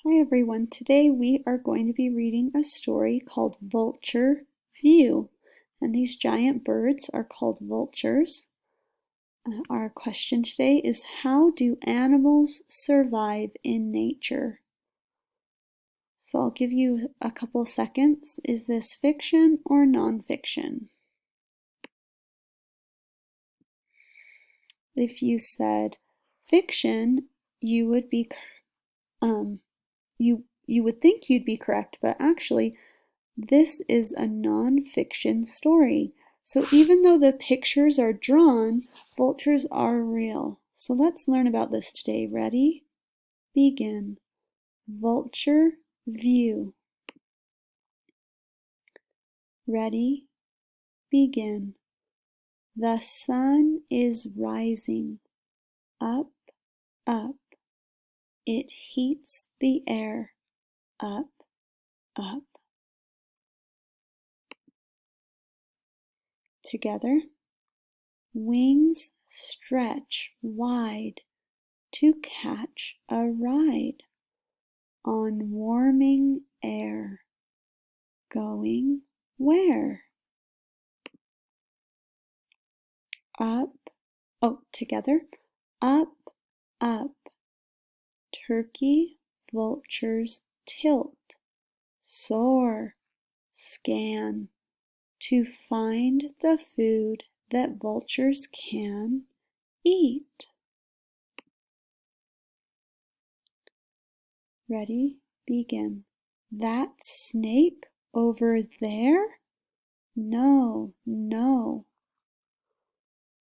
Hi everyone, today we are going to be reading a story called Vulture View. And these giant birds are called vultures. Our question today is, how do animals survive in nature? So I'll give you a couple seconds. Is this fiction or nonfiction? If you said fiction, you would be you would think you'd be correct, but actually this is a non-fiction story. So even though the pictures are drawn, vultures are real. So let's learn about this today. Ready? Begin. Vulture view. Ready? Begin. The sun is rising. Up, up. It heats the air. Up, up. Together. Wings stretch wide to catch a ride on warming air. Going where? Up, together. Up, up. Turkey vultures tilt, soar, scan to find the food that vultures can eat. Ready? Begin. That snake over there? No, no.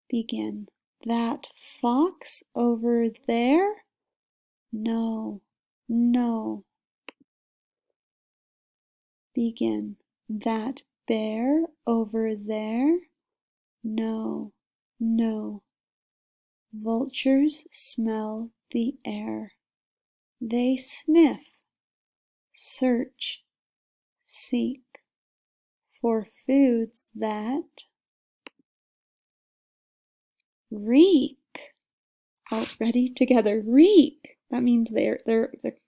Begin. That fox over there? No, no. Begin. That bear over there? No, no. Vultures smell the air. They sniff, search, seek for foods that reek. Ready? Together. Reek. That means they're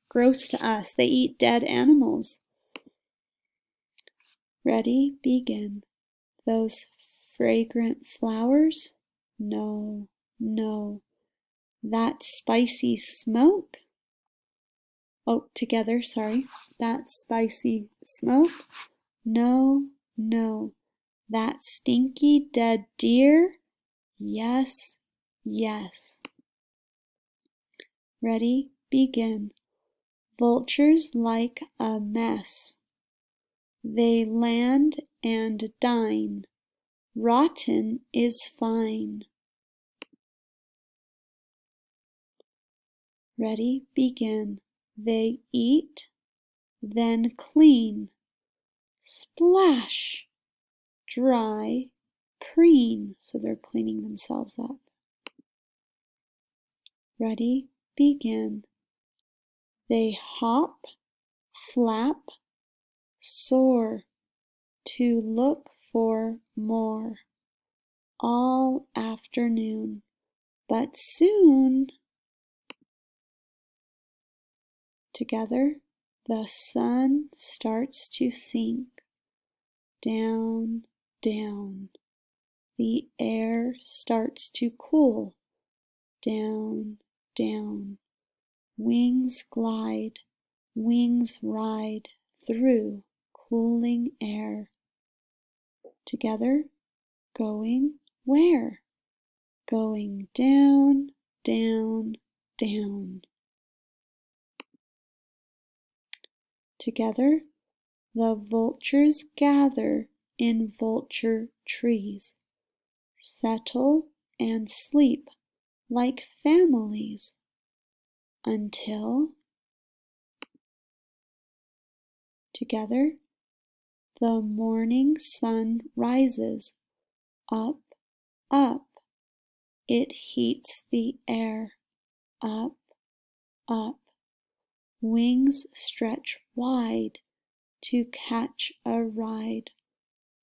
gross to us. They eat dead animals. Ready? Begin. Those fragrant flowers? No, no. That spicy smoke? Together, sorry. That spicy smoke? No, no. That stinky dead deer? Yes, yes. Ready? Begin. Vultures like a mess. They land and dine. Rotten is fine. Ready? Begin. They eat, then clean. Splash! Dry, preen. So they're cleaning themselves up. Ready? Begin. They hop, flap, soar to look for more. All afternoon, but soon, together, the sun starts to sink. Down, down. The air starts to cool. Down, down. Wings glide, wings ride through cooling air. Together, going where? Going down, down, down. Together, the vultures gather in vulture trees, settle and sleep like families until, together, the morning sun rises. Up, up. It heats the air. Up, up. Wings stretch wide to catch a ride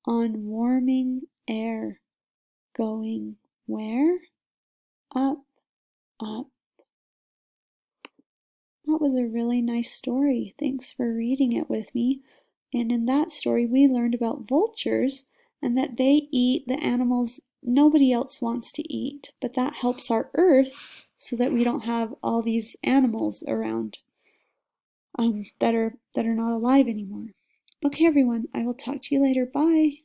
on warming air. Going where? Up, up. That was a really nice story. Thanks for reading it with me. And in that story, we learned about vultures and that they eat the animals nobody else wants to eat. But that helps our earth so that we don't have all these animals around that are not alive anymore. Okay, everyone, I will talk to you later. Bye.